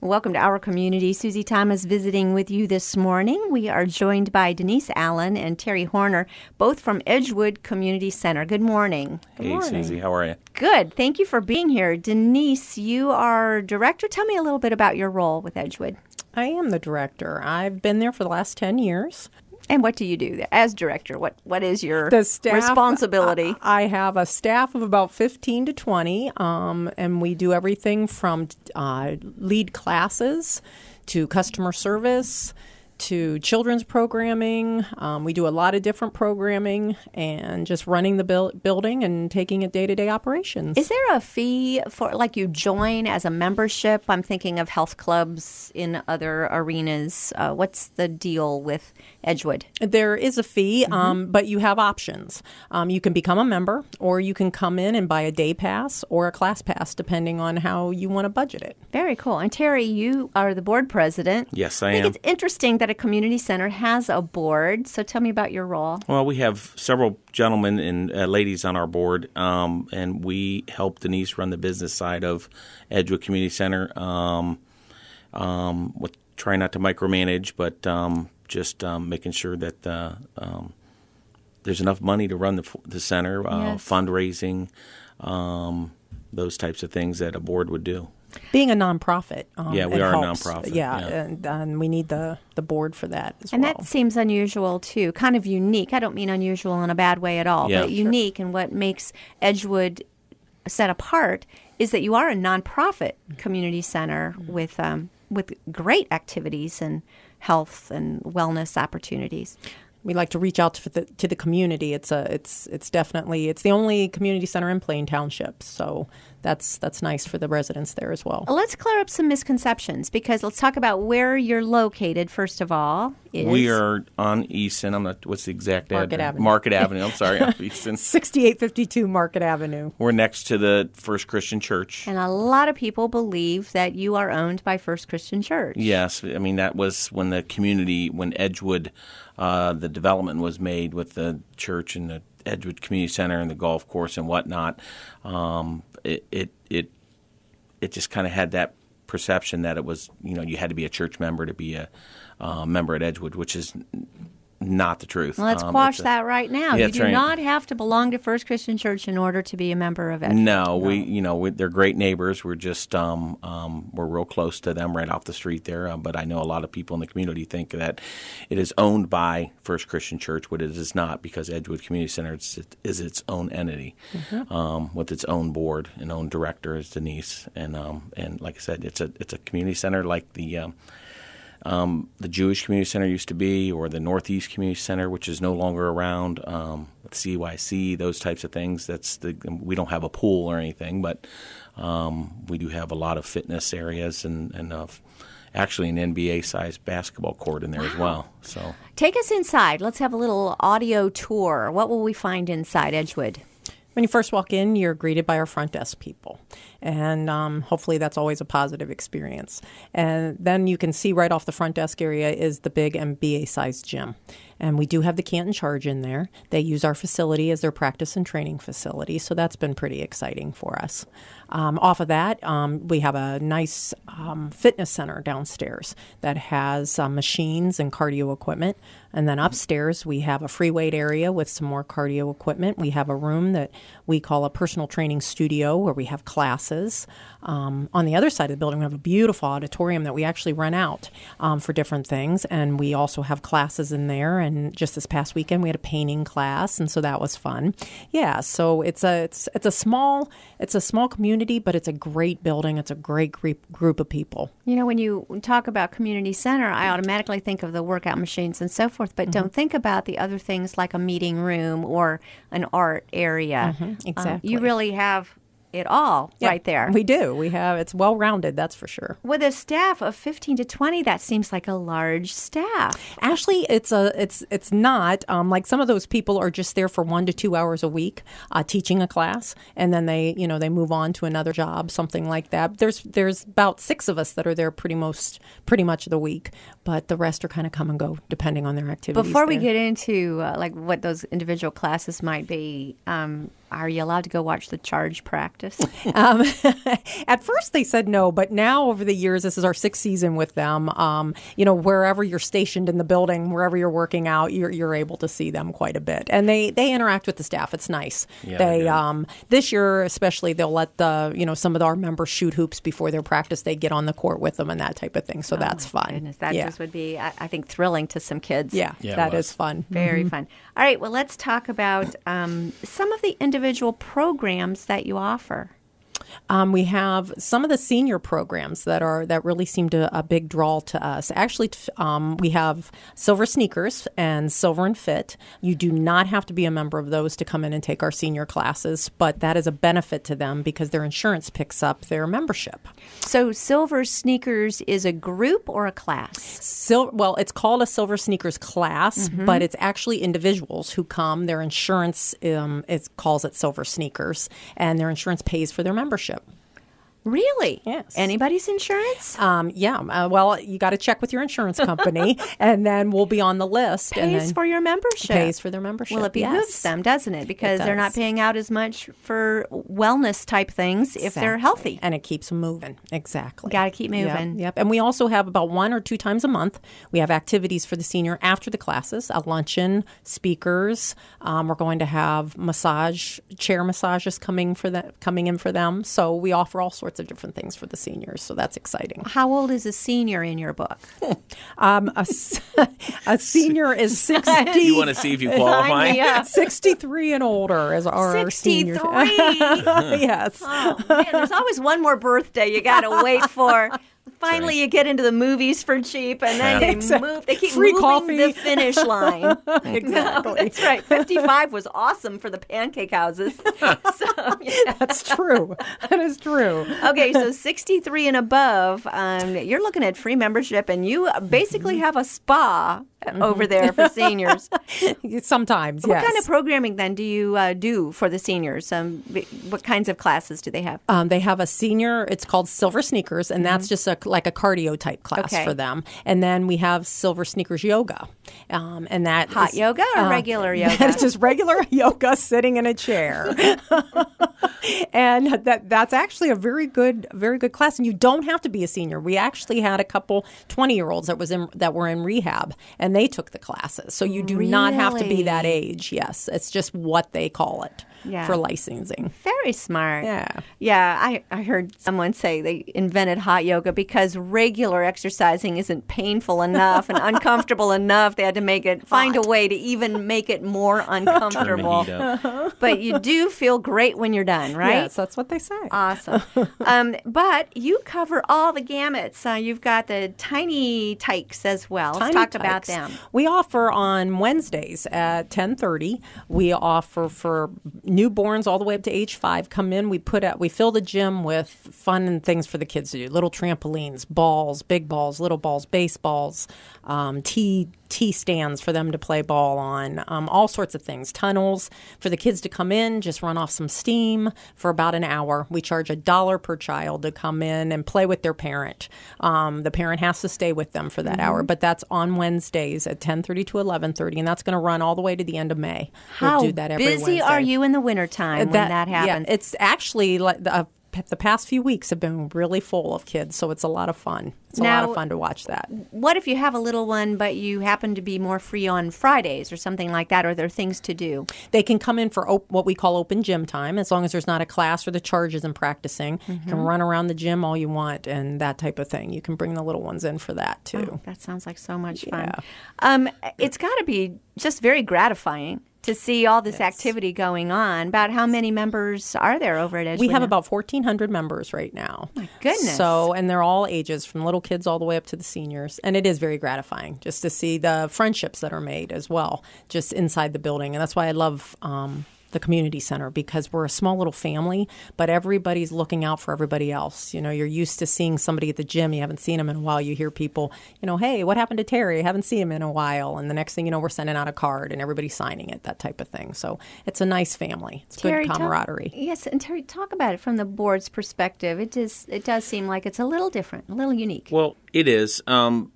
Welcome to our community. Susie Thomas visiting with you this morning. We are joined by Denise Allen and Terry Horner, both from Edgewood Community Center. Good morning. Good morning. Susie, how are you? Good. Thank you for being here. Denise, you are director. Tell me a little bit about your role with Edgewood. I am the director. I've been there for the last 10 years. And what do you do there as director? What is your staff, responsibility? I have a staff of about 15 to 20, and we do everything from lead classes to customer service to children's programming. We do a lot of different programming and just running the building and taking it day-to-day operations. Is there a fee for, like, you join as a membership? I'm thinking of health clubs in other arenas. What's the deal with Edgewood? There is a fee, but you have options. You can become a member, or you can come in and buy a day pass or a class pass, depending on how you want to budget it. Very cool. And Terry, you are the board president. Yes, I think am. It's interesting that a community center has a board. So tell me about your role. Well, we have several gentlemen and ladies on our board, and we help Denise run the business side of Edgewood Community Center. With try not to micromanage, but just making sure that there's enough money to run the center, Yes. fundraising, those types of things that a board would do. Being a nonprofit, Yeah, we it are a helps. nonprofit, Yeah, yeah. And we need the board for that as And well. that seems unusual, too, kind of unique. I don't mean unusual in a bad way at all, Yeah. but Sure. unique. And what makes Edgewood set apart is that you are a nonprofit community center with great activities and health and wellness opportunities. We like to reach out to the community. It's definitely the only community center in Plain Township, so that's nice for the residents there as well. Let's clear up some misconceptions, because let's talk about where you're located, first of all. We are on Easton. what's the exact Market address? Avenue. Market Avenue. I'm sorry, off Easton. 6852 Market Avenue. We're next to the First Christian Church. And a lot of people believe that you are owned by First Christian Church. Yes, I mean that was when when Edgewood, the development was made with the church and the Edgewood Community Center and the golf course and whatnot. It just kind of had that perception that it was, you had to be a church member to be a member at Edgewood, which is not the truth. Well, let's quash that right now. Yeah, You do not have to belong to First Christian Church in order to be a member of Edgewood. No, they're great neighbors. We're just we're real close to them, right off the street there. But I know a lot of people in the community think that it is owned by First Christian Church, but it is not, because Edgewood Community Center is its own entity with its own board and own director, is Denise. And like I said, it's a community center like the Jewish Community Center used to be, or the Northeast Community Center, which is no longer around, CYC, those types of things. We don't have a pool or anything, but we do have a lot of fitness areas and actually an NBA-sized basketball court in there as well. So Take us inside. Let's have a little audio tour. What will we find inside Edgewood? When you first walk in, you're greeted by our front desk people, and hopefully that's always a positive experience. And then you can see right off the front desk area is the big MBA-sized gym. And we do have the Canton Charge in there. They use our facility as their practice and training facility, so that's been pretty exciting for us. Off of that, we have a nice fitness center downstairs that has machines and cardio equipment. And then upstairs, we have a free weight area with some more cardio equipment. We have a room that we call a personal training studio where we have classes. On the other side of the building, we have a beautiful auditorium that we actually rent out for different things. And we also have classes in there. And just this past weekend, we had a painting class, and so that was fun. Yeah, so it's a small community, but it's a great building. It's a great group of people. When you talk about community center, I automatically think of the workout machines and so forth, but don't think about the other things like a meeting room or an art area. Exactly. You really have it all right there. We do. It's well-rounded, that's for sure. With a staff of 15 to 20, that seems like a large staff. Actually, it's not. Like some of those people are just there for 1 to 2 hours a week teaching a class, and then they move on to another job, something like that. There's about 6 of us that are there pretty much the week, but the rest are kind of come and go depending on their activities. Before we get into like what those individual classes might be, Are you allowed to go watch the charge practice? At first they said no, but now over the years, this is our 6th season with them. Wherever you're stationed in the building, wherever you're working out, you're able to see them quite a bit, and they interact with the staff. It's nice. Yeah, they this year especially, they'll let some of our members shoot hoops before their practice. They get on the court with them and that type of thing. So that's fun. Goodness, that just would be, I think, thrilling to some kids. Yeah, that is fun. Very fun. All right, well, let's talk about some of the individual programs that you offer. We have some of the senior programs that really seemed a big draw to us. Actually, we have Silver Sneakers and Silver and Fit. You do not have to be a member of those to come in and take our senior classes, but that is a benefit to them because their insurance picks up their membership. So Silver Sneakers is a group or a class? Well, it's called a Silver Sneakers class, but it's actually individuals who come. Their insurance calls it Silver Sneakers, and their insurance pays for their membership. Really? Yes. Anybody's insurance? Well, you got to check with your insurance company, and then we'll be on the list. Pays for your membership. Pays for their membership. Well, it behooves them, doesn't it? Because they're not paying out as much for wellness type things if they're healthy. And it keeps them moving. Exactly. Got to keep moving. Yep. And we also have about 1 or 2 times a month, we have activities for the senior after the classes, a luncheon, speakers. We're going to have chair massages coming in for them. So we offer all sorts of different things for the seniors, so that's exciting. How old is a senior in your book? A senior is 60. You want to see if you qualify? 63 and older is our 63. Yes. Oh, man, there's always one more birthday you got to wait for. Finally, you get into the movies for cheap, and then they keep Free moving coffee. the finish line. Exactly. No, that's right. 55 was awesome for the pancake houses. That's true. That is true. Okay, so 63 and above, you're looking at free membership, and you basically have a spa over there for seniors. Sometimes, What kind of programming, then, do you do for the seniors? What kinds of classes do they have? They have a senior, it's called Silver Sneakers, and that's just like a cardio type class for them. And then we have Silver Sneakers Yoga. And that Hot yoga or regular yoga? That's just regular yoga sitting in a chair. And that's actually a very good class. And you don't have to be a senior. We actually had a couple 20-year-olds that were in rehab, and they took the classes. So you do not have to be that age. Yes, it's just what they call it for licensing. Very smart. Yeah. Yeah, I heard someone say they invented hot yoga because regular exercising isn't painful enough and uncomfortable enough. They had to find a way to even make it more uncomfortable. But you do feel great when you're done, right? Yes, that's what they say. Awesome. But you cover all the gamuts. You've got the tiny tykes as well. Let's talk about them. We offer on Wednesdays at 10:30. We offer for newborns all the way up to age 5. Come in. We fill the gym with fun and things for the kids to do. Little trampolines, balls, big balls, little balls, baseballs, tee stands for them to play ball on, all sorts of things. Tunnels for the kids to come in, just run off some steam for about an hour. We charge $1 per child to come in and play with their parent. The parent has to stay with them for that hour, but that's on Wednesdays at 10:30 to 11:30, and that's going to run all the way to the end of May. How we'll do that every busy Wednesday. are you in the wintertime when that happens? Yeah, it's actually like the past few weeks have been really full of kids, so it's a lot of fun. It's a lot of fun to watch that. What if you have a little one, but you happen to be more free on Fridays or something like that? Are there things to do? They can come in for what we call open gym time, as long as there's not a class or the charge isn't practicing. You can run around the gym all you want and that type of thing. You can bring the little ones in for that, too. Oh, that sounds like so much fun. It's got to be just very gratifying to see all this activity going on. About how many members are there over at Edgewood? We have about 1,400 members right now. My goodness. And they're all ages, from little kids all the way up to the seniors. And it is very gratifying just to see the friendships that are made as well, just inside the building. And that's why I love the community center, because we're a small little family, but everybody's looking out for everybody else. You know, you're used to seeing somebody at the gym. You haven't seen them in a while. You hear people, hey, what happened to Terry? I haven't seen him in a while. And the next thing you know, we're sending out a card and everybody's signing it, that type of thing. So it's a nice family. It's Terry, good camaraderie. Yes, and Terry, talk about it from the board's perspective. It does seem like it's a little different, a little unique. Well, it is. I'm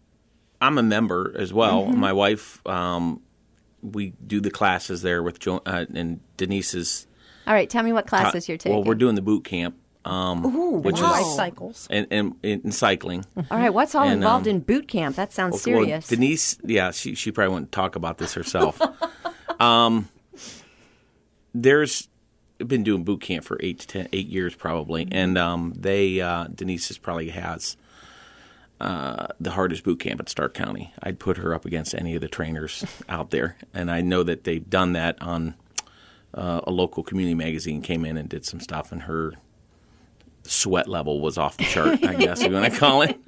a member as well. My wife, we do the classes there with and Denise's All right, tell me what classes you're taking. Well, we're doing the boot camp, which Life is cycles. in cycling. All right, what's all And, involved in boot camp? That sounds serious. Well, Denise, she probably wouldn't talk about this herself. There's been doing boot camp for 8 years probably, and Denise probably has the hardest boot camp in Stark County. I'd put her up against any of the trainers out there, and I know that they've done that on a local community magazine. Came in and did some stuff, and her sweat level was off the chart, I guess you want to call it.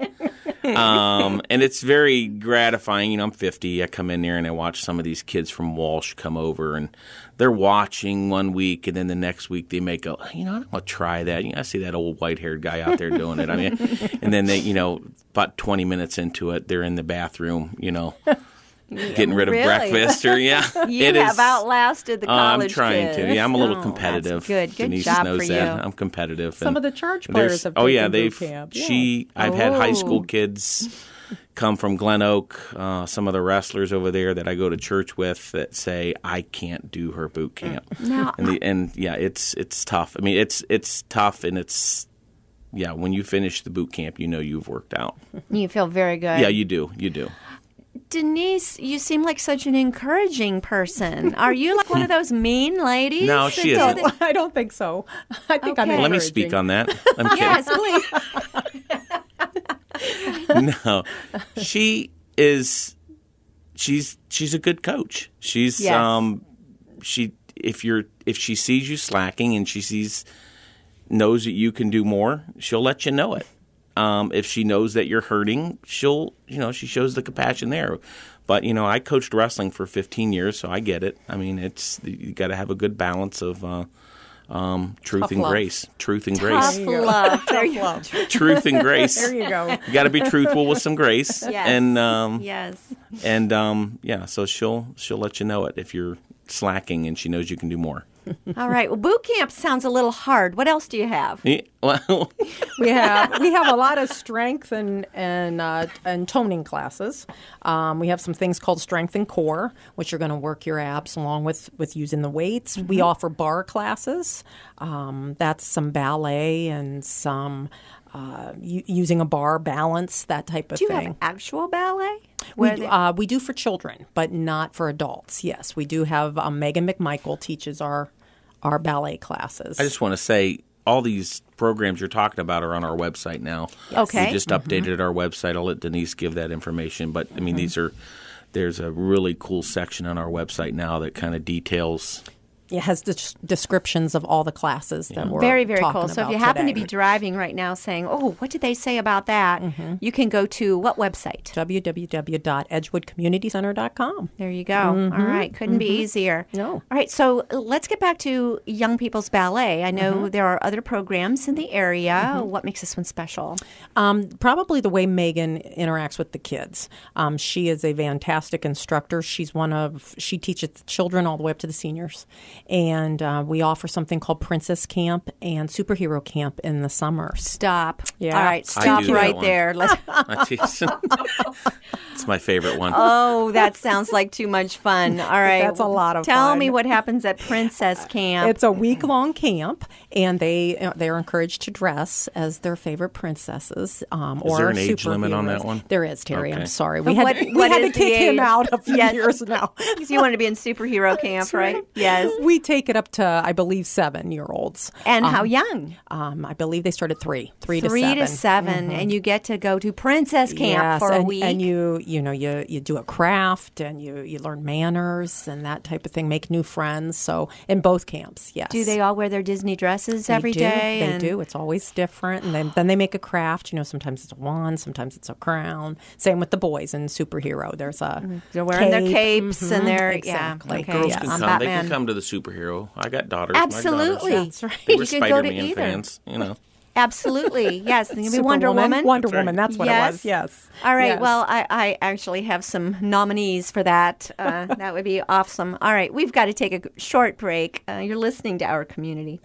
And it's very gratifying. I'm 50. I come in there and I watch some of these kids from Walsh come over, and they're watching one week, and then the next week they may go, I don't want to try that. I see that old white-haired guy out there doing it. I mean, and then they, about 20 minutes into it, they're in the bathroom, getting rid of breakfast, or You have outlasted the college I'm trying kids. to. Yeah, I'm a little competitive. That's good. Good Denise job knows for that. you. I'm competitive. Some of the church players have taken boot camp. I've had high school kids come from Glen Oak. Some of the wrestlers over there that I go to church with that say I can't do her boot camp. Now, It's tough. I mean, it's tough, and it's when you finish the boot camp, you've worked out. you feel very good. Yeah, you do. You do. Denise, you seem like such an encouraging person. Are you like one of those mean ladies? No, she isn't. I don't think so. I think I'm Okay. Let me encouraging. speak on that. I'm kidding. Yes, please. No, she is. She's a good coach. She's Yes. if she sees you slacking and knows that you can do more, she'll let you know it. If she knows that you're hurting, she shows the compassion there. But I coached wrestling for 15 years, so I get it. I mean, you got to have a good balance of truth Tough and love. grace. Truth and Tough grace. love. Tough love. Truth and grace. There you go. You got to be truthful with some grace. Yes. And Yes. so she'll let you know it if you're slacking and she knows you can do more. All right. Well, boot camp sounds a little hard. What else do you have? Yeah, well, We have a lot of strength and toning classes. We have some things called strength and core, which are going to work your abs along with using the weights. Mm-hmm. We offer bar classes. That's some ballet and some using a bar, balance, that type of Do you thing. have actual ballet? We do for children, but not for adults. Yes, we do have Megan McMichael teaches our ballet classes. I just want to say all these programs you're talking about are on our website now. Okay. We just updated our website. I'll let Denise give that information. But, I mean, there's a really cool section on our website now that kind of details. It has descriptions of all the classes that we're Very, very talking cool. So if about you happen today. to be driving right now saying, oh, what did they say about that? You can go to what website? www.edgewoodcommunitycenter.com. There you go. All right. Couldn't be easier. No. All right. So let's get back to Young People's Ballet. I know there are other programs in the area. What makes this one special? Probably the way Megan interacts with the kids. She is a fantastic instructor. She teaches the children all the way up to the seniors. And we offer something called Princess Camp and Superhero Camp in the summer. Stop. Yeah. All right. I Stop do that right one. there. Let's. It's my favorite one. Oh, that sounds like too much fun. All right. That's a lot of Tell fun. me what happens at Princess Camp. It's a week-long camp, and they're encouraged to dress as their favorite princesses. Or there an age limit on that superheroes. one? There is, Terry. Okay. I'm sorry. What- We had what to is the kick him age? out a few Yes. years now. Because you want to be in superhero camp, right? Yes. We take it up to, I believe, 7-year-olds. And how young? I believe they start at 3 to 7. 3 to 7, and you get to go to Princess Camp Yes, for a and, week. and you do a craft and you learn manners and that type of thing. Make new friends. So in both camps, yes. Do they all wear their Disney dresses They every do. day? They do. It's always different. And then they make a craft. Sometimes it's a wand, sometimes it's a crown. Same with the boys in superhero. There's a They're wearing their cape. capes and their Exactly. Yeah. Okay. Girls Yeah. can I'm come. They Batman. can come to the superhero. I got daughters. Absolutely. My daughters. That's right. They were You could go to Spider-Man either. fans. Absolutely. Yes. There can be Wonder Superwoman. Woman. Wonder That's right. Woman. That's what Yes. it was. Yes. All right. Yes. Well, I actually have some nominees for that. That would be awesome. All right. We've got to take a short break. You're listening to Our Community.